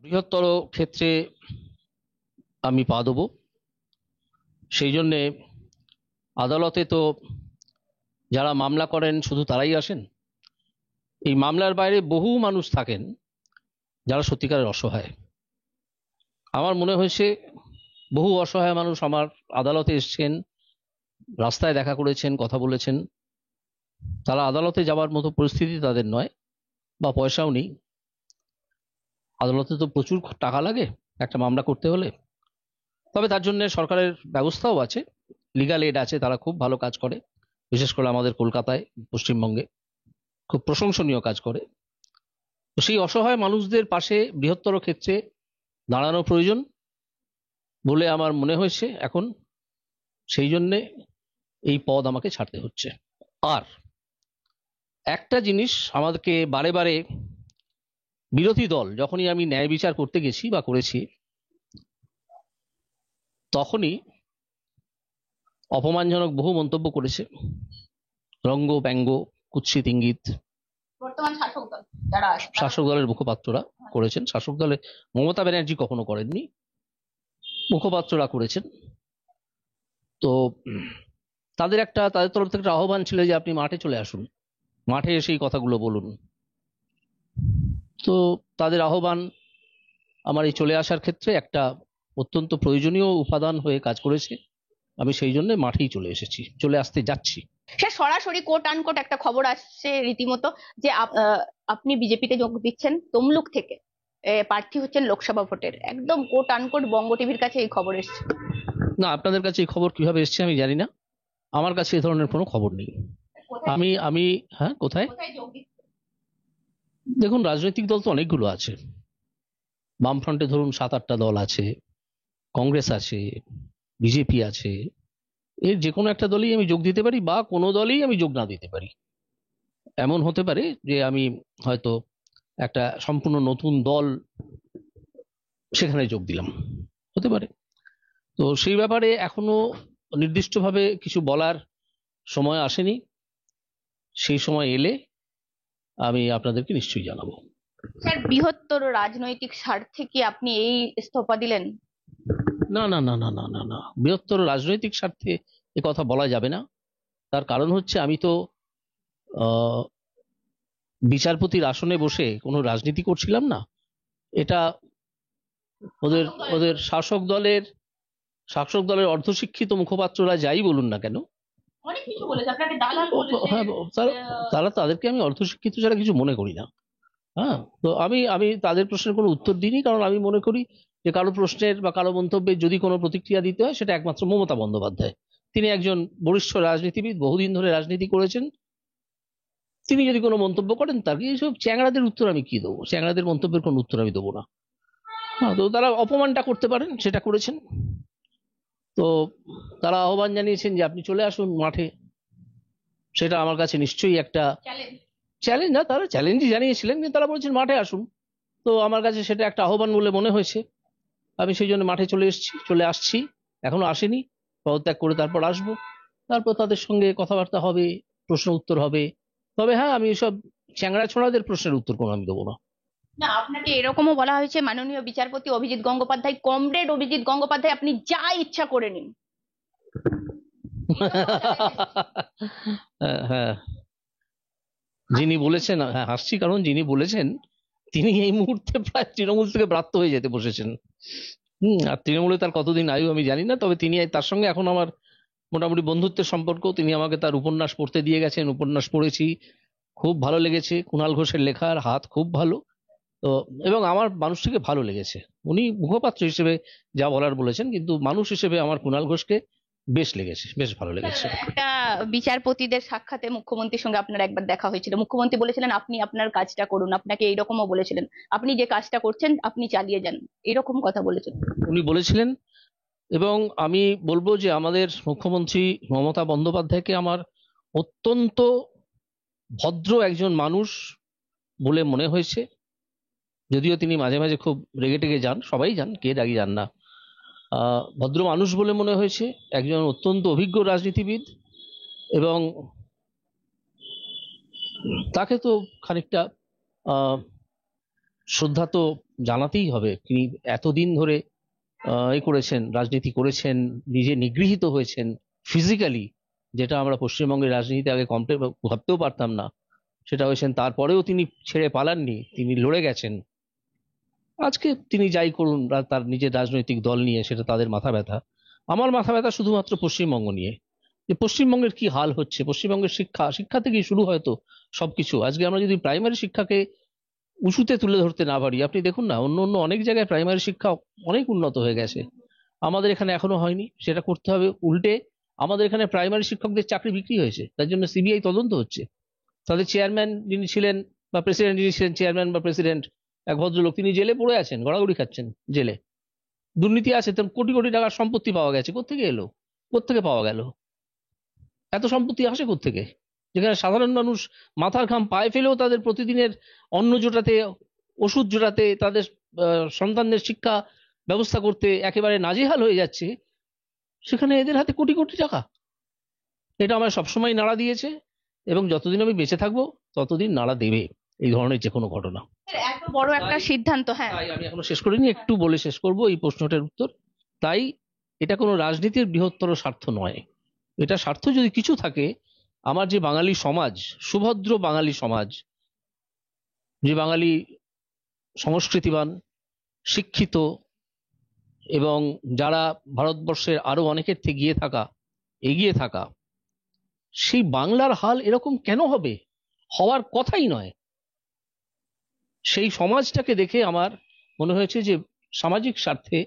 বৃহত্তর ক্ষেত্রে আমি পা দেবো। সেই জন্যে আদালতে তো যারা মামলা করেন শুধু তারাই আসেন। এই মামলার বাইরে বহু মানুষ থাকেন যারা সত্যিকারের অসহায়। আমার মনে হয়েছে বহু অসহায় মানুষ আমার আদালতে এসছেন, রাস্তায় দেখা করেছেন, কথা বলেছেন। তারা আদালতে যাওয়ার মতো পরিস্থিতি তাদের নয়, বা পয়সাও নেই। আদালতে তো প্রচুর টাকা লাগে একটা মামলা করতে হলে। তবে তার জন্য সরকারের ব্যবস্থাও আছে, লিগাল এড আছে, তারা খুব ভালো কাজ করে। বিশেষ করে আমাদের কলকাতায়, পশ্চিমবঙ্গে খুব প্রশংসনীয় কাজ করে। তো সেই অসহায় মানুষদের পাশে বৃহত্তর ক্ষেত্রে দাঁড়ানো প্রয়োজন বলে আমার মনে হয়েছে এখন। সেই জন্যে এই পদ আমাকে ছাড়তে হচ্ছে। আর একটা জিনিস আমাদেরকে বারে বারে বিরোধী দল, যখনই আমি ন্যায় বিচার করতে গেছি বা করেছি, তখনই অপমানজনক বহু মন্তব্য করেছে, রঙ্গ ব্যঙ্গ, কুৎসিত ইঙ্গিত। বর্তমান শাসক দল যারা শাসক দলের মুখপাত্ররা করেছেন। শাসক দলে মমতা ব্যানার্জি কখনো করেননি, মুখপাত্ররা করেছেন। তো তাদের তরফ থেকে একটা আহ্বান ছিল যে আপনি মাঠে চলে আসুন, মাঠে এসে এই কথাগুলো বলুন। তো তাদের আহ্বান আমার এই চলে আসার ক্ষেত্রে একটা অত্যন্ত প্রয়োজনীয় উপাদান হয়ে কাজ করেছে। আমি সেই জন্য মাঠেই চলে এসেছি, চলে আসতে যাচ্ছি। সে সরাসরি কোট আনকোট একটা খবর আসছে রীতিমতো যে আপনি বিজেপিতে যোগ দিচ্ছেন তমলুক থেকে, প্রার্থী হচ্ছেন লোকসভা ভোটের। একদম কোট আনকোট বঙ্গ টিভির কাছে এই খবর এসছে। না, আপনাদের কাছে এই খবর কিভাবে এসছে আমি জানি না, আমার কাছে এ ধরনের কোনো খবর নেই। আমি হ্যাঁ, কোথায়? দেখুন, রাজনৈতিক দল তো অনেকগুলো আছে। বামফ্রন্টে ধরুন 7-8টা দল আছে, কংগ্রেস আছে, বিজেপি আছে। এর যে কোনো একটা দলেই আমি যোগ দিতে পারি, বা কোনো দলেই আমি যোগ না দিতে পারি। এমন হতে পারে যে আমি হয়তো একটা সম্পূর্ণ নতুন দল সেখানে যোগ দিলাম, হতে পারে। তো সেই ব্যাপারে এখনো নির্দিষ্টভাবে কিছু বলার সময় আসেনি। সেই সময় এলে আমি আপনাদেরকে নিশ্চয়ই জানাবো। স্যার, বৃহত্তর রাজনৈতিক স্বার্থে কি আপনি এই ইস্তফা দিলেন? না না না না না না না, বৃহত্তর রাজনৈতিক স্বার্থে এ কথা বলা যাবে না। তার কারণ হচ্ছে আমি তো বিচারপতির আসনে বসে কোনো রাজনীতি করছিলাম না। এটা ওদের ওদের শাসক দলের অর্ধশিক্ষিত মুখপাত্ররা যাই বলুন না কেন, অনেক কিছু বলেছে, আপনাকে দালাল বলেছে। হ্যাঁ, তারা তাদেরকে আমি অর্ধশিক্ষিত ছাড়া কিছু মনে করি না। হ্যাঁ, তো আমি আমি তাদের প্রশ্নের কোনো উত্তর দিইনি, কারণ আমি মনে করি যে কারো প্রশ্নের বা কারো মন্তব্যের যদি কোনো প্রতিক্রিয়া দিতে হয়, সেটা একমাত্র মমতা বন্দ্যোপাধ্যায়। তিনি একজন বরিষ্ঠ রাজনীতিবিদ, বহুদিন ধরে রাজনীতি করেছেন। তিনি যদি কোনো মন্তব্য করেন, তাকে এইসব চ্যাংড়াদের উত্তর আমি কি দেবো? চ্যাংড়াদের মন্তব্যের কোনো উত্তর আমি দেবো না। হ্যাঁ, তো তারা অপমানটা করতে পারেন, সেটা করেছেন। তো তারা আহ্বান জানিয়েছেন যে আপনি চলে আসুন মাঠে। সেটা আমার কাছে নিশ্চয়ই একটা চ্যালেঞ্জ। না, তারা চ্যালেঞ্জই জানিয়েছিলেন, কিন্তু তারা বলেছেন মাঠে আসুন। তো আমার কাছে সেটা একটা আহ্বান বলে মনে হয়েছে। আমি সেই জন্য মাঠে চলে আসছি। এখনো আসেনি, পদত্যাগ করে তারপর আসবো। তারপর তাদের সঙ্গে কথাবার্তা হবে, প্রশ্ন উত্তর হবে। তবে হ্যাঁ, আমি এসব চ্যাংড়া ছোড়াদের প্রশ্নের উত্তর কোনো আমি দেবো না। না, আপনাকে এরকমও বলা হয়েছে মাননীয় বিচারপতি অভিজিৎ গঙ্গোপাধ্যায়, কমরেড অভিজিৎ গঙ্গোপাধ্যায়, আপনি যা ইচ্ছা করে নিন। হ্যাঁ, যিনি বলেছেন, হ্যাঁ হাসছি কারণ যিনি বলেছেন তিনি এই মুহূর্তে প্রায় তৃণমূল থেকে ব্রাত্য হয়ে যেতে বসেছেন। আর তৃণমূলে তার কতদিন আয়ু আমি জানি না, তবে তার সঙ্গে এখন আমার মোটামুটি বন্ধুত্বের সম্পর্ক। তিনি আমাকে তার উপন্যাস পড়তে দিয়ে গেছেন, উপন্যাস পড়েছি, খুব ভালো লেগেছে। কুণাল ঘোষের লেখার হাত খুব ভালো। তো এবং আমার মানুষটিকে ভালো লেগেছে। উনি মুখপাত্র হিসেবে যা বলার বলেছেন, কিন্তু মানুষ হিসেবে আমার কুণাল ঘোষকে বেশ লেগেছে, বেশ ভালো লেগেছে। একটা বিচারপতিদের সাক্ষাতে মুখ্যমন্ত্রীর সঙ্গে আপনার একবার দেখা হয়েছিল, মুখ্যমন্ত্রী বলেছিলেন আপনি আপনার কাজটা করুন, আপনাকে এইরকমও বলেছিলেন আপনি যে কাজটা করছেন আপনি চালিয়ে যান, এরকম কথা বলেছেন উনি বলেছিলেন। এবং আমি বলবো যে আমাদের মুখ্যমন্ত্রী মমতা বন্দ্যোপাধ্যায়কে আমার অত্যন্ত ভদ্র একজন মানুষ বলে মনে হয়েছে। যদিও তিনি মাঝে মাঝে খুব রেগে টেগে যান, সবাই যান, কে রাগি যান না। ভদ্র মানুষ বলে মনে হয়েছে, একজন অত্যন্ত অভিজ্ঞ রাজনীতিবিদ। এবং তাকে তো খানিকটা শ্রদ্ধা তো জানাতেই হবে। তিনি এতদিন ধরে এ করেছেন, রাজনীতি করেছেন, নিজে নিগৃহীত হয়েছেন ফিজিক্যালি, যেটা আমরা পশ্চিমবঙ্গের রাজনীতিতে আগে কমপ্লিট ভাবতেও পারতাম না, সেটা হয়েছেন। তারপরেও তিনি ছেড়ে পালাননি, তিনি লড়ে গেছেন। আজকে তিনি যাই করুন তার নিজের রাজনৈতিক দল নিয়ে, সেটা তাদের মাথা ব্যথা। আমার মাথা ব্যথা শুধুমাত্র পশ্চিমবঙ্গ নিয়ে, যে পশ্চিমবঙ্গের কি হাল হচ্ছে। পশ্চিমবঙ্গের শিক্ষা থেকেই শুরু হয়তো সবকিছু। আজকে আমরা যদি প্রাইমারি শিক্ষাকে উঁচুতে তুলে ধরতে না পারি, আপনি দেখুন না অন্য অন্য অনেক জায়গায় প্রাইমারি শিক্ষা অনেক উন্নত হয়ে গেছে, আমাদের এখানে এখনো হয়নি। সেটা করতে হবে। উল্টে আমাদের এখানে প্রাইমারি শিক্ষকদের চাকরি বিক্রি হয়েছে, তার জন্য সিবিআই তদন্ত হচ্ছে। তাদের চেয়ারম্যান যিনি ছিলেন বা প্রেসিডেন্ট যিনি ছিলেন, চেয়ারম্যান বা প্রেসিডেন্ট এক ভদ্রলোক, তিনি জেলে পড়ে আছেন, গড়াগড়ি খাচ্ছেন জেলে। দুর্নীতি আছে, তার কোটি কোটি টাকার সম্পত্তি পাওয়া গেছে। কোত্থেকে এলো? কোত্থেকে পাওয়া গেল? এত সম্পত্তি আসে কোত্থেকে? যেখানে সাধারণ মানুষ মাথার ঘাম পায়ে ফেলেও তাদের প্রতিদিনের অন্ন জোটাতে, ওষুধ জোটাতে, তাদের সন্তানদের শিক্ষা ব্যবস্থা করতে একেবারে নাজেহাল হয়ে যাচ্ছে, সেখানে এদের হাতে কোটি কোটি টাকা। এটা আমার সবসময় নাড়া দিয়েছে, এবং যতদিন আমি বেঁচে থাকবো ততদিন নাড়া দেবে এই ধরনের যে কোনো ঘটনা। এত বড় একটা সিদ্ধান্ত, হ্যাঁ। তাই আমি এখনো শেষ করিনি, একটু বলে শেষ করব এই প্রশ্নটার উত্তর। তাই এটা কোনো রাজনীতির বৃহত্তর স্বার্থ নয়। এটা স্বার্থ যদি কিছু থাকে, আমার যে বাঙালি সমাজ, সুভদ্র বাঙালি সমাজ, যে বাঙালি সংস্কৃতিবান, শিক্ষিত, এবং যারা ভারতবর্ষের আরো অনেকের থেকে এগিয়ে থাকা, সেই বাংলার হাল এরকম কেন হবে? হওয়ার কথাই নয়। সেই সমাজটাকে দেখে আমার মনে হয়েছে যে সামাজিক স্বার্থে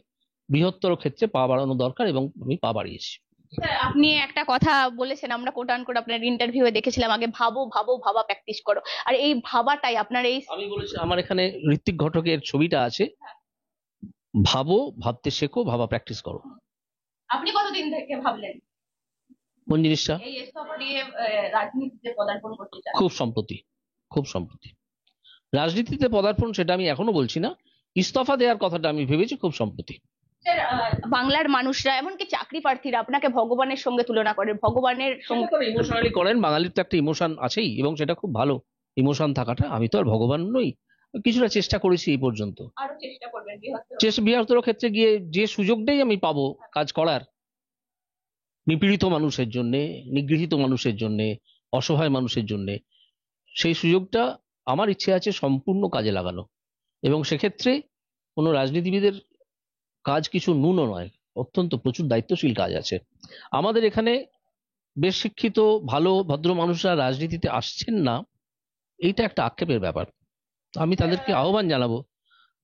বৃহত্তর ক্ষেত্রে পা বাড়ানো দরকার, এবং আমি পা বাড়িয়েছি। স্যার, আপনি একটা কথা বলেছেন, আমরা কোট আনকোট আপনার ইন্টারভিউয়ে দেখেছিলাম, আগে ভাবো ভাবো ভাবা প্র্যাকটিস করো। আর এই ভাবাটাই আপনার এই, আমি বলেছি, আমার এখানে ঋত্বিক ঘটকের ছবিটা আছে, ভাবো, ভাবতে শেখো, ভাবা প্র্যাকটিস করো। আপনি কতদিন থেকে ভাবলেন কোন জিনিসটা? এই ইস্তফা দিয়ে রাজনীতিতে পদার্পণ করতে চান? খুব সম্প্রতি, খুব সম্প্রতি। রাজনীতিতে পদার্পণ সেটা আমি এখনো বলছি না, ইস্তফা দেওয়ার কথাটা আমি ভেবেছি খুব সম্প্রতি। স্যার, বাংলার মানুষরা, এমনকি চাকরি প্রার্থীরা আপনাকে ভগবানের সঙ্গে তুলনা করে, ভগবানের সঙ্গে ইমোশনালি করেন। বাঙালির তো একটা ইমোশন আছেই, এবং সেটা খুব ভালো ইমোশন থাকাটা। আমি তো আর ভগবান নই, কিছুটা চেষ্টা করেছি এই পর্যন্ত। আরো চেষ্টা করবেন বৃহত্তর ক্ষেত্রে গিয়ে যে সুযোগটাই আমি পাবো কাজ করার, নিপীড়িত মানুষের জন্য, নিগৃহীত মানুষের জন্য, অসহায় মানুষের জন্য, সেই সুযোগটা আমার ইচ্ছে আছে সম্পূর্ণ কাজে লাগানো। এবং সেক্ষেত্রে কোনো রাজনীতিবিদের কাজ কিছু ন্যূন নয়, অত্যন্ত প্রচুর দায়িত্বশীল কাজ আছে। আমাদের এখানে বেশ শিক্ষিত ভালো ভদ্র মানুষরা রাজনীতিতে আসছেন না, এইটা একটা আক্ষেপের ব্যাপার। আমি তাদেরকে আহ্বান জানাবো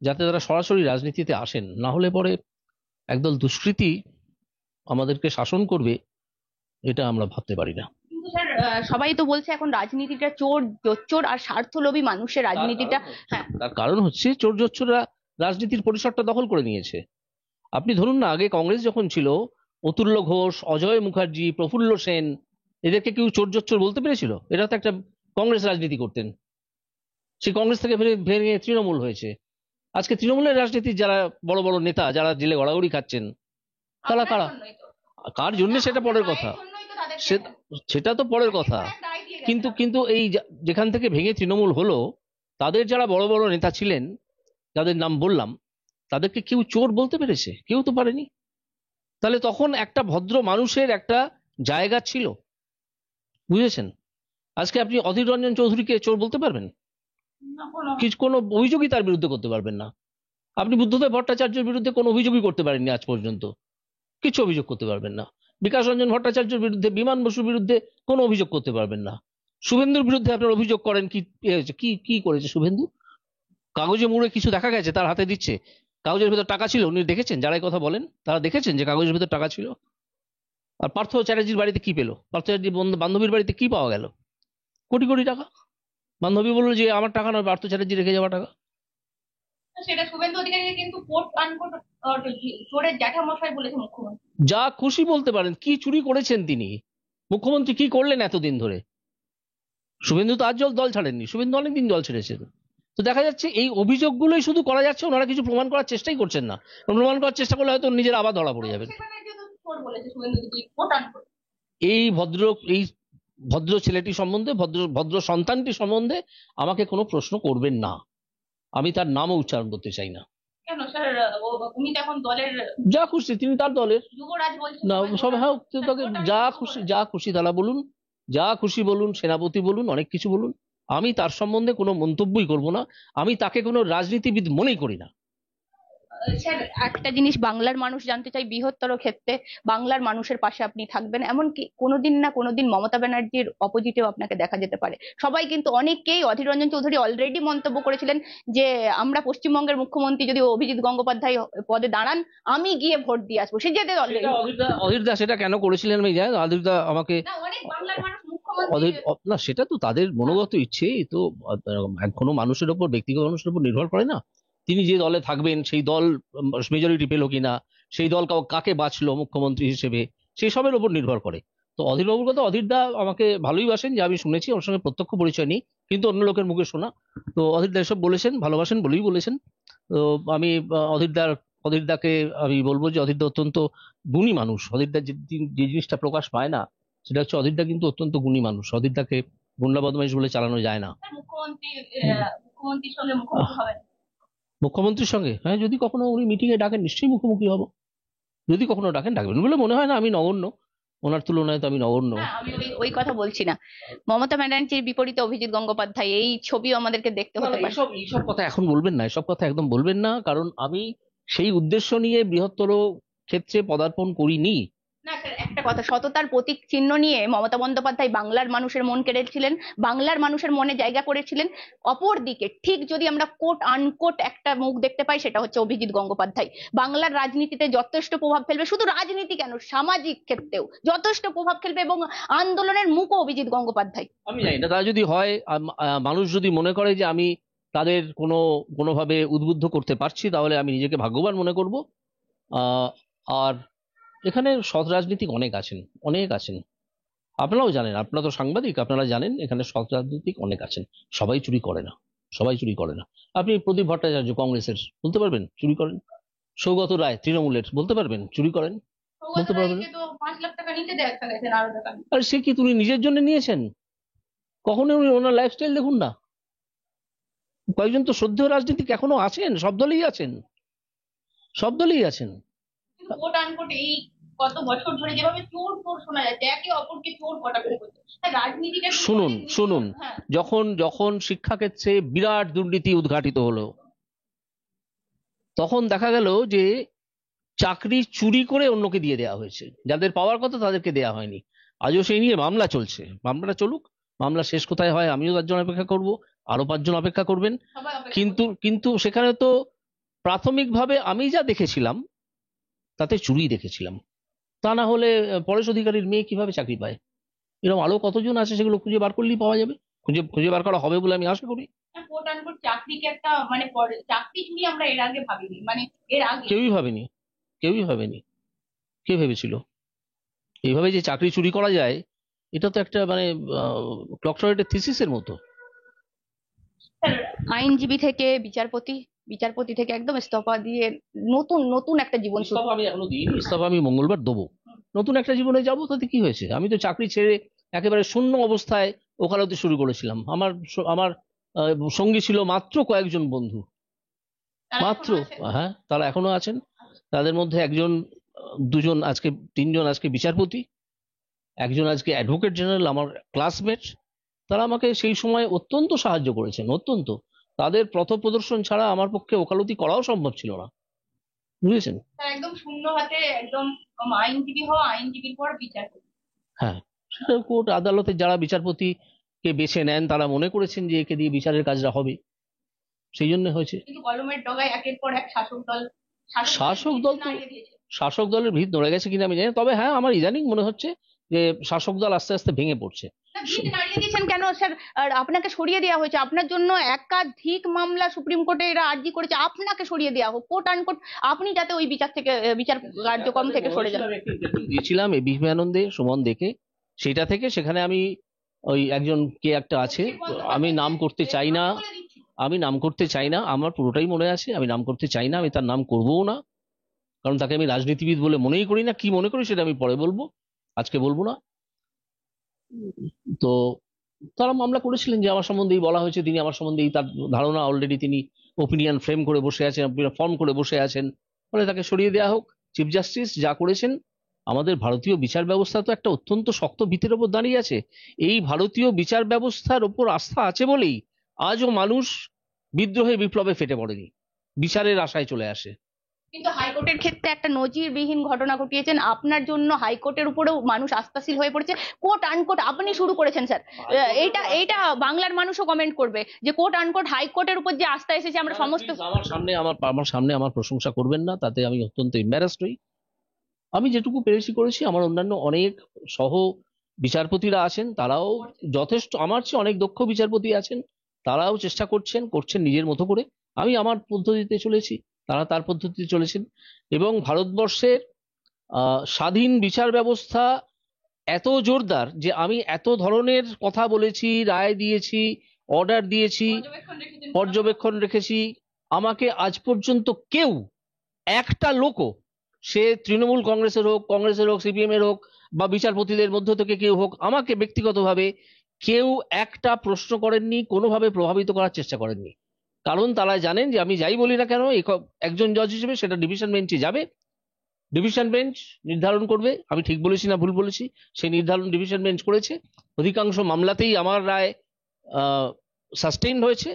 যাতে তারা সরাসরি রাজনীতিতে আসেন, না হলে পরে একদল দুষ্কৃতী আমাদেরকে শাসন করবে, এটা আমরা ভাবতে পারি না। কিন্তু স্যার, সবাই তো বলছে এখন রাজনীতিটা চোর জোচ্চোর আর স্বার্থলোভী মানুষের রাজনীতিটা। হ্যাঁ, তার কারণ হচ্ছে চোর জোচ্চোররা রাজনীতির পরিসরটা দখল করে নিয়েছে। আপনি ধরুন না, আগে কংগ্রেস যখন ছিল, অতুল্য ঘোষ, অজয় মুখার্জি, প্রফুল্ল সেন, এদেরকে কেউ চোর জোচ্চোর বলতে পেরেছিল? এরা তো একটা কংগ্রেস রাজনীতি করতেন। সেই কংগ্রেস থেকে ভেঙে তৃণমূল হয়েছে। আজকে তৃণমূলের রাজনীতির যারা বড় বড় নেতা, যারা জেলে গড়াগড়ি খাচ্ছেন, তারা কারা? কার জন্য সেটা পরের কথা, সেটা তো পরের কথা। কিন্তু কিন্তু এই যেখান থেকে ভেঙে তৃণমূল হলো, তাদের যারা বড় বড় নেতা ছিলেন, যাদের নাম বললাম, তাদেরকে কেউ চোর বলতে পেরেছে? কেউ তো পারেনি। তাহলে তখন একটা ভদ্র মানুষের একটা জায়গা ছিল, বুঝেছেন? আজকে আপনি অধীর রঞ্জন চৌধুরীকে চোর বলতে পারবেন? কিছু কোনো অভিযোগই তার বিরুদ্ধে করতে পারবেন না। আপনি বুদ্ধদেব ভট্টাচার্যের বিরুদ্ধে কোনো অভিযোগই করতে পারেননি আজ পর্যন্ত, কিছু অভিযোগ করতে পারবেন না। বিকাশ রঞ্জন ভট্টাচার্যের বিরুদ্ধে, বিমান বসুর বিরুদ্ধে কোনো অভিযোগ করতে পারবেন না। শুভেন্দুর বিরুদ্ধে আপনার অভিযোগ করেন, কি কি কি করেছে শুভেন্দু? কাগজে মুড়ে কিছু দেখা গেছে তার হাতে দিচ্ছে, কাগজের ভেতর টাকা ছিল, উনি দেখেছেন? যারাই কথা বলেন তারা দেখেছেন যে কাগজের ভেতর টাকা ছিল? আর পার্থ চ্যাটার্জির বাড়িতে কি পেলো? পার্থ চ্যাটার্জির বান্ধবীর বাড়িতে কি পাওয়া গেল? কোটি কোটি টাকা। বান্ধবী বললো যে আমার টাকা নয়, পার্থ চ্যাটার্জি রেখে যাওয়া টাকা। সেটা শুভেন্দু অধিকারীকে কিন্তু কোট আনকোট চোরের জ্যাঠামশাই বলেছে মুখ্যমন্ত্রী। যা খুশি বলতে পারেন, কি চুরি করেছেন তিনি? মুখ্যমন্ত্রী কি করলেন এতদিন ধরে? শুভেন্দু তো আজ দল ছাড়েননি, শুভেন্দু অনেকদিন দল ছেড়েছেন। তো দেখা যাচ্ছে এই অভিযোগগুলোই শুধু করা যাচ্ছে, ওনারা কিছু প্রমাণ করার চেষ্টাই করছেন না। প্রমাণ করার চেষ্টা করলে হয়তো নিজের আবার ধরা পড়ে যাবেন। এই ভদ্র ছেলেটি সম্বন্ধে, ভদ্র সন্তানটি সম্বন্ধে আমাকে কোনো প্রশ্ন করবেন না। আমি তার নামও উচ্চারণ করতে চাই না। কেন স্যার? উনি তো এখন দলের যা খুশি তিনি তার দলের, যুবরাজ বলছেন না সবাই সব ভোটার। হ্যাঁ, স্যার, তাকে ভোটার যা কিন্তু খুশি যুবরাজ। যা খুশি তারা বলুন, যা খুশি বলুন, সেনাপতি বলুন, অনেক কিছু বলুন, আমি তার সম্বন্ধে কোনো মন্তব্যই করব না। আমি তাকে কোনো রাজনীতিবিদ মনেই করি না। স্যার, একটা জিনিস বাংলার মানুষ জানতে চাই, বৃহত্তর ক্ষেত্রে বাংলার মানুষের পাশে আপনি থাকবেন, এমনকি কোনোদিন না কোনোদিন মমতা ব্যানার্জির অপোজিটেও আপনাকে দেখা যেতে পারে। সবাই কিন্তু অনেকেই, অধীর রঞ্জন চৌধুরী অলরেডি মন্তব্য করেছিলেন যে আমরা পশ্চিমবঙ্গের মুখ্যমন্ত্রী যদি অভিজিৎ গঙ্গোপাধ্যায় পদে দাঁড়ান, আমি গিয়ে ভোট দিয়ে আসবো। সে যেতে অলরেডি। অধীর দা সেটা কেন করেছিলেন আমি জানি না। অধীর দা আমাকে না, অনেক বাংলার মানুষ মুখ্যমন্ত্রী। অধীর না, সেটা তো তাদের মনোগত ইচ্ছে, তো কোনো মানুষের ওপর, ব্যক্তিগত মানুষের উপর নির্ভর করে না। তিনি যে দলে থাকবেন সেই দল মেজরিটি পেলো কিনা, সেই দল কাকে বাছলো মুখ্যমন্ত্রী হিসেবে, সেই সবের উপর নির্ভর করে। তো অধীরবাবুর কথা, অধীর দা আমাকে ভালোই বাসেন, যে আমি শুনেছি, ওর সঙ্গে প্রত্যক্ষ পরিচয় নেই, কিন্তু অন্য লোকের মুখে শোনা। তো অধীর দা এসব বলেছেন, ভালোবাসেন বলেই বলেছেন। তো আমি অধীর দাকে আমি বলবো যে অধীর দা অত্যন্ত গুণী মানুষ। অধীর দা যে জিনিসটা প্রকাশ পায় না, সেটা হচ্ছে অধীর দা কিন্তু অত্যন্ত গুণী মানুষ। অধীর দাকে গুন্ডা বদমাইশ বলে চালানো যায় না। মুখ্যমন্ত্রী মুখ্যমন্ত্রীর সঙ্গে মুখোমুখি হবেন? মুখ্যমন্ত্রীর সঙ্গে হ্যাঁ, যদি কখনো উনি মিটিং এ ডাকেন নিশ্চয়ই মুখোমুখি হব। যদি কখনো ডাকেন, ডাকবেন বলে মনে হয় না। আমি নগণ্য, ওনার তুলনায় তো আমি নগণ্য। হ্যাঁ, আমি ওই ওই কথা বলছি না। মমতা ব্যানার্জির বিপরীতে অভিজিৎ গঙ্গোপাধ্যায়, এই ছবিও আমাদেরকে দেখতে না, হতে না, পারে। এইসব কথা এখন বলবেন না, এসব কথা একদম বলবেন না, কারণ আমি সেই উদ্দেশ্য নিয়ে বৃহত্তর ক্ষেত্রে পদার্পণ করিনি। না স্যার, একটা কথা, সততার প্রতীক চিহ্ন নিয়ে মমতা বন্দ্যোপাধ্যায় বাংলার মানুষের মন কেড়েছিলেন, বাংলার মানুষের মনে জায়গা করেছিলেন। অপর দিকে ঠিক যদি আমরা কোট আনকোট একটা মুখ দেখতে পাই, সেটা হচ্ছে অভিজিৎ গঙ্গোপাধ্যায়। বাংলার রাজনীতিতে যথেষ্ট প্রভাব ফেলবে, শুধু রাজনীতি কেন, সামাজিক ক্ষেত্রেও যথেষ্ট প্রভাব ফেলবে, এবং আন্দোলনের মুখও অভিজিৎ গঙ্গোপাধ্যায়। আমি জানি না, তা যদি হয়, মানুষ যদি মনে করে যে আমি তাদের কোনোভাবে উদ্বুদ্ধ করতে পারছি, তাহলে আমি নিজেকে ভাগ্যবান মনে করব। আহ, আর এখানে সৎ রাজনীতিক অনেক আছেন, অনেক আছেন। আপনারাও জানেন, আপনারা তো সাংবাদিক, আপনারা জানেন এখানে সৎ রাজনীতিক অনেক আছেন। সবাই চুরি করে না, সবাই চুরি করে না। আপনি প্রদীপ ভট্টাচার্য কংগ্রেসের, বলতে পারবেন চুরি করেন? সৌগত রায় তৃণমূলের, বলতে পারবেন চুরি করেন? বলতে পারবেন না। তো 5 লাখ টাকা নিতে দেখা গেছে, আরো টাকা। আর সে কি তিনি নিজের জন্য নিয়েছেন? কখনো উনি ওনার লাইফস্টাইল দেখুন না। কয়েকজন তো শ্রদ্ধেয় রাজনীতিক এখনো আছেন, সব দলেই আছেন, সব দলেই আছেন। কোট আনকোট এই কত বছর ধরে যেভাবে চোর চোর শোনা যাচ্ছে, একে অপরকে চোর কটাক্ষ করছে, রাজনীতিটা কিন্তু শুনুন অনেক নিচে। শুনুন, হ্যাঁ, যখন যখন শিক্ষাক্ষেত্রে বিরাট দুর্নীতি উদ্ঘাটিত হলো, তখন দেখা গেল যে চাকরি চুরি করে অন্যকে দিয়ে দেওয়া হয়েছে, যাদের পাওয়ার কথা তাদেরকে দেওয়া হয়নি। আজও সেই নিয়ে মামলা চলছে, মামলাটা চলুক, মামলা শেষ কোথায় হয় আমিও তার জন্য অপেক্ষা করব, আরো 5 জন অপেক্ষা করবেন। সবাই অপেক্ষা কিন্তু করছে। কিন্তু সেখানে তো প্রাথমিকভাবে আমি যা দেখেছিলাম তাতে চুরি দেখেছিলাম। তা না হলে পরেশ অধিকারীর মেয়ে কিভাবে চাকরি পায়? এরকম আরো কতজন আছে, সেগুলো খুঁজে বার করলেই পাওয়া যাবে, খুঁজে খুঁজে বার করা হবে বলে আমি আশা করি। কোট আনকোট চাকরিকে একটা মানে চাকরি চুরি আমরা এর আগে ভাবিনি, মানে এর আগে কেউই ভাবেনি, কেউই ভাবেনি। কে ভেবেছিল এইভাবে যে চাকরি চুরি করা যায়? এটা তো একটা মানে ডক্টরেটের থিসিসের মতো। স্যার, আইনজীবী থেকে বিচারপতি, বিচারপতি থেকে একদম ইস্তফা দিয়ে নতুন নতুন একটা জীবন শুরু। ইস্তফা আমি এখনো দিইনি, ইস্তফা আমি মঙ্গলবার দেবো। নতুন একটা জীবনে যাবো, তাতে কি হয়েছে? আমি তো চাকরি ছেড়ে একেবারে শূন্য অবস্থায় ওকালতি শুরু করেছিলাম। আমার সঙ্গী ছিল মাত্র কয়েকজন বন্ধু, তারা মাত্র। এখনো আছে? হ্যাঁ, তারা এখনো আছেন। তাদের মধ্যে একজন, দুজন, আজকে 3 জন আজকে বিচারপতি, একজন আজকে অ্যাডভোকেট জেনারেল, আমার ক্লাসমেট। তারা আমাকে সেই সময় অত্যন্ত সাহায্য করেছেন, অত্যন্ত। তাদের পথপ্রদর্শন ছাড়া আমার পক্ষে ওকালতি করাও সম্ভব ছিল না, বুঝেছেন? স্যার, একদম শূন্য হাতে একদম আইনজীবী হওয়া, আইনজীবীর পর বিচারপতি। হ্যাঁ, সেটা কোর্ট আদালতে যারা বিচারপতিকে বেছে নেন তারা মনে করেছেন যে একে দিয়ে বিচারের কাজটা হবে, সেই জন্য হয়েছে। কিন্তু কলমের ডগায় একের পর এক শাসক দল শাসক দল তো, নাড়িয়ে দিয়েছে। শাসক দলের ভিত নড়ে গেছে কিনা আমি জানি না। তবে হ্যাঁ, আমার ইদানিং মনে হচ্ছে যে শাসক দল আস্তে আস্তে ভেঙে পড়ছে। না, ভিত নাড়িয়ে দিয়েছেন কেন স্যার? আর আপনাকে সরিয়ে দেওয়া হয়েছে, আপনার জন্য একাধিক মামলা সুপ্রিম কোর্টে এরা আর্জি করেছে আপনাকে সরিয়ে দেওয়া হোক, কোট আনকোট, আপনি যাতে ওই বিচার থেকে, বিচার কার্যক্রম থেকে সরে যান। আমি একটা interview দিয়েছিলাম এবিপি আনন্দে সুমন দেখে, সেটা থেকে সেখানে আমি ওই একজন কে একটা আছে, আমি নাম করতে চাই না, আমি নাম করতে চাই না, আমার পুরোটাই মনে আছে, আমি নাম করতে চাই না, আমি তার নাম করবও না, কারণ তাকে আমি রাজনীতিবিদ বলে মনেই করি না। কি মনে করি সেটা আমি পরে বলবো, আজকে বলবো না। তো তারা মামলা করেছিলেন যে আমার সম্বন্ধেই বলা হয়েছে, তিনি আমার সম্বন্ধেই, তার ধারণা অলরেডি তিনি ওপিনিয়ন ফ্রেম করে বসে আছেন, ফর্ম করে বসে আছেন, ফলে তাকে সরিয়ে দেওয়া হোক। চিফ জাস্টিস যা করেছেন, আমাদের ভারতীয় বিচার ব্যবস্থা তো একটা অত্যন্ত শক্ত ভিতের ওপর দাঁড়িয়ে আছে। এই ভারতীয় বিচার ব্যবস্থার ওপর আস্থা আছে বলেই আজও মানুষ বিদ্রোহে বিপ্লবে ফেটে পড়েনি, বিচারের আশায় চলে আসে। কিন্তু হাইকোর্টের ক্ষেত্রে একটা নজিরবিহীন ঘটনা ঘটিয়েছেন, আপনার জন্য হাইকোর্টের উপরেও মানুষ আস্থাশীল হয়ে পড়েছে। কোর্ট আনকোর্ট আপনি শুরু করেছেন স্যার, এইটা এইটা বাংলার মানুষও কমেন্ট করবে যে কোর্ট আনকোর্ট হাইকোর্টের উপর যে আস্থা এসেছে আমরা সমস্ত। আমার সামনে আমার প্রশংসা করবেন না, তাতে আমি অত্যন্ত এম্বারাসড হই। আমি যেটুকু পেরেছি করেছি। আমার অন্যান্য অনেক সহ বিচারপতিরা আছেন, তারাও যথেষ্ট, আমার চেয়ে অনেক দক্ষ বিচারপতি আছেন, তারাও চেষ্টা করছেন নিজের মতো করে। আমি আমার পদ্ধতিতে চলেছি, তারা তার পদ্ধতিতে চলেছেন। এবং ভারতবর্ষের স্বাধীন বিচার ব্যবস্থা এত জোরদার যে আমি এত ধরনের কথা বলেছি, রায় দিয়েছি, অর্ডার দিয়েছি, পর্যবেক্ষণ রেখেছি। আমাকে আজ পর্যন্ত কেউ, একটা লোকও, সে তৃণমূল কংগ্রেসের হোক, সিপিএম এর হোক, বা বিচারপতিদের মধ্য থেকে কেউ হোক, আমাকে ব্যক্তিগতভাবে কেউ একটা প্রশ্ন করেননি, কোনোভাবে প্রভাবিত করার চেষ্টা করেননি। কারণ তারা জানেন যে আমি যাই বলি না কেন, একজন জজ হিসেবে সেটা ডিভিশন বেঞ্চে যাবে, ডিভিশন বেঞ্চ নির্ধারণ করবে আমি ঠিক বলেছি না ভুল বলেছি। সেই নির্ধারণ ডিভিশন বেঞ্চ করেছে। অধিকাংশ মামলাতেই আমার রায় সাস্টেইন হয়েছে।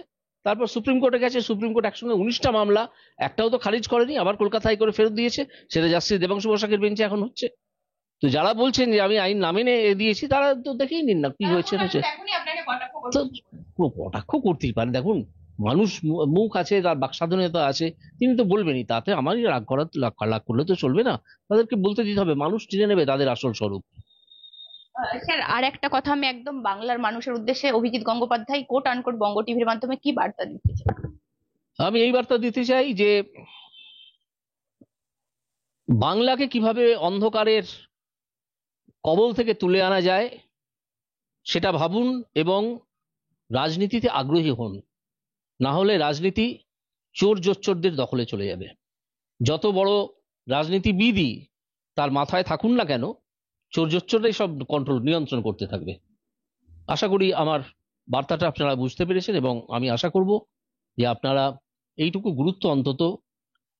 তারপর সুপ্রিম কোর্টে গেছে, সুপ্রিম কোর্ট একসঙ্গে 19টা মামলা, একটাও তো খারিজ করেনি, আবার কলকাতা হাইকোর্টে ফেরত দিয়েছে। সেটা জাস্টিস দেবাংশু বসাকের বেঞ্চে এখন হচ্ছে। তো যারা বলছেন যে আমি আইন না মেনে দিয়েছি, তারা তো দেখেই নিন না কি হয়েছে। তো কটাক্ষ করতেই পারে। দেখুন, মানুষ মুখ আছে, তার বাক স্বাধীনতা আছে, তিনি তো বলবেনই, তাতে আমারই রাগ করলে তো চলবে না। তাদেরকে বলতে দিতে হবে, মানুষ চিনে নেবে তাদের আসল স্বরূপ। স্যার আর একটা কথা আমি একদম বাংলার মানুষের উদ্দেশ্যে, অভিজিৎ গঙ্গোপাধ্যায় কোট আনকোট বঙ্গ টিভির মাধ্যমে কি বার্তা দিতে চান? আমি এই বার্তা দিতে চাই যে বাংলাকে কিভাবে অন্ধকারের কবল থেকে তুলে আনা যায় সেটা ভাবুন, এবং রাজনীতিতে আগ্রহী হন। না হলে রাজনীতি চোর জোচ্চোরদের দখলে চলে যাবে। যত বড় রাজনীতিবিদই তার মাথায় থাকুন না কেন, চোর জোচ্চোররাই সব নিয়ন্ত্রণ করতে থাকবে। আশা করি আমার বার্তাটা আপনারা বুঝতে পেরেছেন, এবং আমি আশা করব যে আপনারা এইটুকু গুরুত্ব অন্তত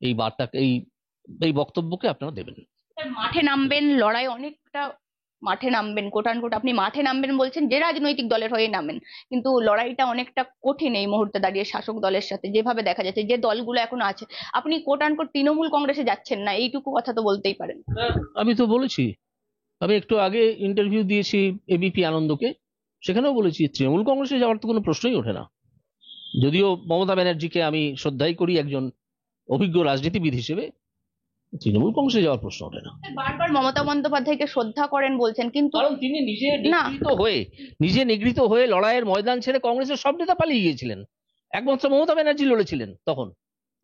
এই বার্তাকে, এই বক্তব্যকে আপনারা দেবেন। স্যার মাঠে নামবেন, লড়াই অনেকটা মাঠে নামবেন, কোট আনকোট আপনি মাঠে নামবেন বলছেন, যে রাজনৈতিক দলের হয়ে নামেন, কিন্তু লড়াইটা অনেকটা কঠিন এই মুহূর্তে দাঁড়িয়ে শাসক দলের সাথে, যেভাবে দেখা যাচ্ছে যে দলগুলো এখন আছে। আপনি কোট আনকোট তৃণমূল কংগ্রেসে যাচ্ছেন না, এইটুকু কথা তো বলতেই পারেন। আমি তো বলেছি, আমি একটু আগে ইন্টারভিউ দিয়েছি এবিপি আনন্দকে, সেখানেও বলেছি তৃণমূল কংগ্রেসে যাওয়ার তো কোনো প্রশ্নই ওঠে না। যদিও মমতা ব্যানার্জিকে আমি শ্রদ্ধাই করি একজন অভিজ্ঞ রাজনীতিবিদ হিসেবে, তৃণমূল কংগ্রেসে যাওয়ার প্রশ্ন ওঠে না। বারবার মমতা বন্দ্যোপাধ্যায়কে শ্রদ্ধা করেন বলছেন, কিন্তু কারণ তিনি না, নিজে নিগৃহীত হয়ে লড়াইয়ের ময়দান ছেড়ে কংগ্রেসের সব নেতা পালিয়ে গিয়েছিলেন। একমাত্র মমতা ব্যানার্জি লড়েছিলেন তখন।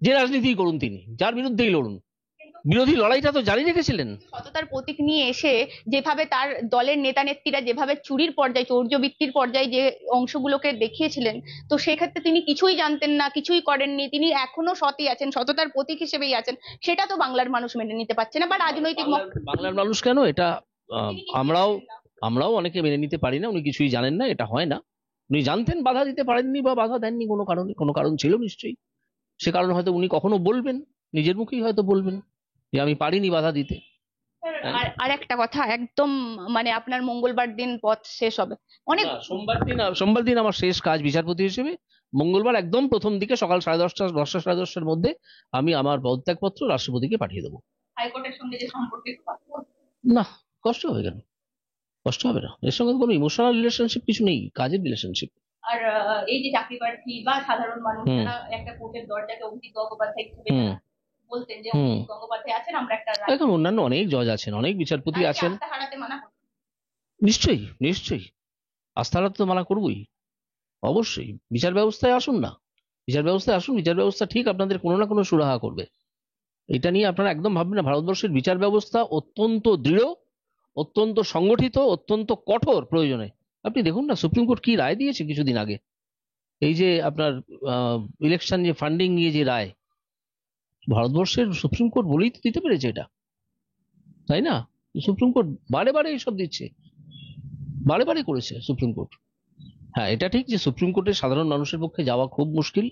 যে রাজনীতি করুন তিনি, যার বিরুদ্ধেই লড়ুন, বিরোধী লড়াইটা তো জারি রেখেছিলেন। সততার প্রতীক নিয়ে এসে যেভাবে তার দলের নেতা নেত্রীরা যেভাবে চুরির পর্যায়ে, চৌর্যবৃত্তির পর্যায়ে যে অংশগুলোকে দেখিয়েছিলেন, তো সেক্ষেত্রে তিনি কিছুই জানতেন না, কিছুই করেননি, তিনি এখনো সতই আছেন, সততার প্রতীক হিসেবেই আছেন। সেটা তো বাংলার মানুষ মেনে নিতে পারছে না, বা রাজনৈতিক বাংলার মানুষ কেন, এটা আমরাও আমরাও অনেকে মেনে নিতে পারি না। উনি কিছুই জানেন না, এটা হয় না। উনি জানতেন, বাধা দিতে পারেননি বা বাধা দেননি কোনো কারণে, কোনো কারণ ছিল নিশ্চয়ই। সে কারণে হয়তো উনি কখনো বলবেন, নিজের মুখেই হয়তো বলবেন যে আমি পারিনি বাধা দিতে। আর একটা কথা, একদম মানে আপনার মঙ্গলবার দিন পথ শেষ হবে, অনেক সোমবার দিন আমার শেষ কাজ বিচারপতি হিসেবে। মঙ্গলবার একদম প্রথম দিকে সকাল 10:30, 10টা 10:30-এর মধ্যে আমি আমার পদত্যাগপত্র রাষ্ট্রপতিকে পাঠিয়ে দেবো। হাইকোর্টের সঙ্গে যে সম্পর্কে না, কষ্ট হবে কেন? কষ্ট হবে না, এর সঙ্গে কোনো ইমোশনাল রিলেশনশিপ কিছু নেই, কাজের রিলেশনশিপ। আর এই যে চাকরি প্রার্থী বা সাধারণ মানুষ যারা একটা কোর্টের দরজাকে অভিজিৎ গঙ্গোপাধ্যায় হিসেবে বলতেন যে অভিজিৎ গঙ্গোপাধ্যায় আছেন, আমরা একটা এখন অন্যান্য অনেক জজ আছেন, অনেক বিচারপতি আছেন, হারাতে মানা করবেন? নিশ্চয়ই নিশ্চয়ই, আস্থা হারাতে তো মানা করবোই, অবশ্যই। বিচার ব্যবস্থায় আসুন না, বিচার ব্যবস্থায় আসুন, বিচার ব্যবস্থা ঠিক আপনাদের কোনো না কোনো সুরাহা করবে। এটা নিয়ে আপনারা একদম ভাববেন না। ভারতবর্ষের বিচার ব্যবস্থা অত্যন্ত দৃঢ়, অত্যন্ত সংগঠিত, অত্যন্ত কঠোর প্রয়োজনে। আপনি দেখুন না সুপ্রিম কোর্ট কি রায় দিয়েছে কিছুদিন আগে, এই যে আপনার ইলেকশন যে ফান্ডিং নিয়ে যে রায়, ভারতবর্ষের সুপ্রিম কোর্ট বলেই তো দিতে পেরেছে এটা, তাই না? সুপ্রিম কোর্ট বারে বারে এইসব দিচ্ছে, বারে বারে করেছে সুপ্রিম কোর্ট। হ্যাঁ, এটা ঠিক যে সুপ্রিম কোর্টে সাধারণ মানুষের পক্ষে যাওয়া খুব মুশকিল,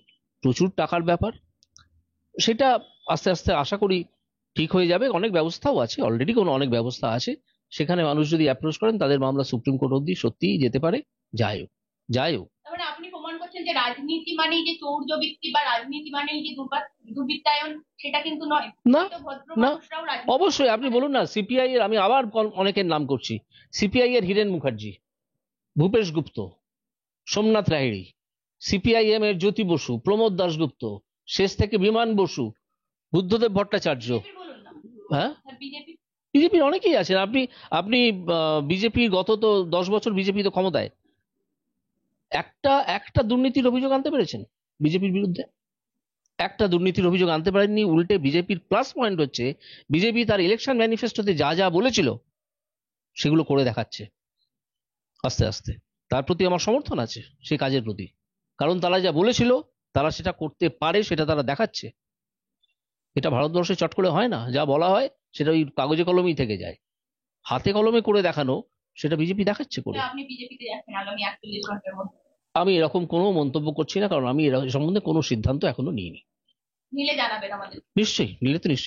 প্রচুর টাকার ব্যাপার, সেটা আস্তে আস্তে আশা করি ঠিক হয়ে যাবে। অনেক ব্যবস্থাও আছে, অলরেডি অনেক ব্যবস্থা আছে, সেখানে মানুষ যদি অ্যাপ্রোচ করেন তাদের মামলা সুপ্রিম কোর্ট অব্দি সত্যিই যেতে পারে, যায়ও যায়ও। তার মানে আপনি প্রমাণ করছেন যে রাজনীতি মানেই যে চৌর্যবৃত্তি বা রাজনীতি মানেই যে দুর্বৃত্তায়ন, সেটা কিন্তু নয়। না তো ভদ্র না, মানুষরাও রাজনীতি অবশ্যই আপনি করতে পারে। বলুন না, সিপিআই এর আমি আবার অনেকের নাম করছি, সিপিআই এর হীরেন মুখার্জি, ভূপেশ গুপ্ত, সোমনাথ লাহিড়ী, সিপিআইএম এর জ্যোতি বসু, প্রমোদ দাশগুপ্ত, শেষ থেকে বিমান বসু, বুদ্ধদেব ভট্টাচার্য। বিজেপির বলুন না। হ্যাঁ, বিজেপি বিজেপির অনেকেই আছেন। আপনি আপনি বিজেপি গত তো 10 বছর বিজেপি তো ক্ষমতায়, একটা একটা দুর্নীতির অভিযোগ আনতে পেরেছেন বিজেপির বিরুদ্ধে? একটা দুর্নীতির অভিযোগ আনতে পারেননি। উল্টে বিজেপির প্লাস পয়েন্ট হচ্ছে বিজেপি তার ইলেকশন ম্যানিফেস্টোতে যা যা বলেছিল সেগুলো করে দেখাচ্ছে আস্তে আস্তে। তার প্রতি আমার সমর্থন আছে, সেই কাজের প্রতি, কারণ তারা যা বলেছিল তারা সেটা করতে পারে, সেটা তারা দেখাচ্ছে। এটা ভারতবর্ষে চট করে হয় না, যা বলা হয় সেটা ওই কাগজে কলমেই থেকে যায়, হাতে কলমে করে দেখানো সেটা বিজেপি দেখাচ্ছে করে। আপনি বিজেপিতে যাচ্ছেন আগামী 48 ঘন্টার মধ্যে? আমি এরকম কোনো মন্তব্য করছি না, কারণ আমি এর সম্বন্ধে কোনো সিদ্ধান্ত এখনো নিইনি। নিলে জানাবেন আমাদের। নিশ্চয়ই, নিলে তো নিশ্চয়ই।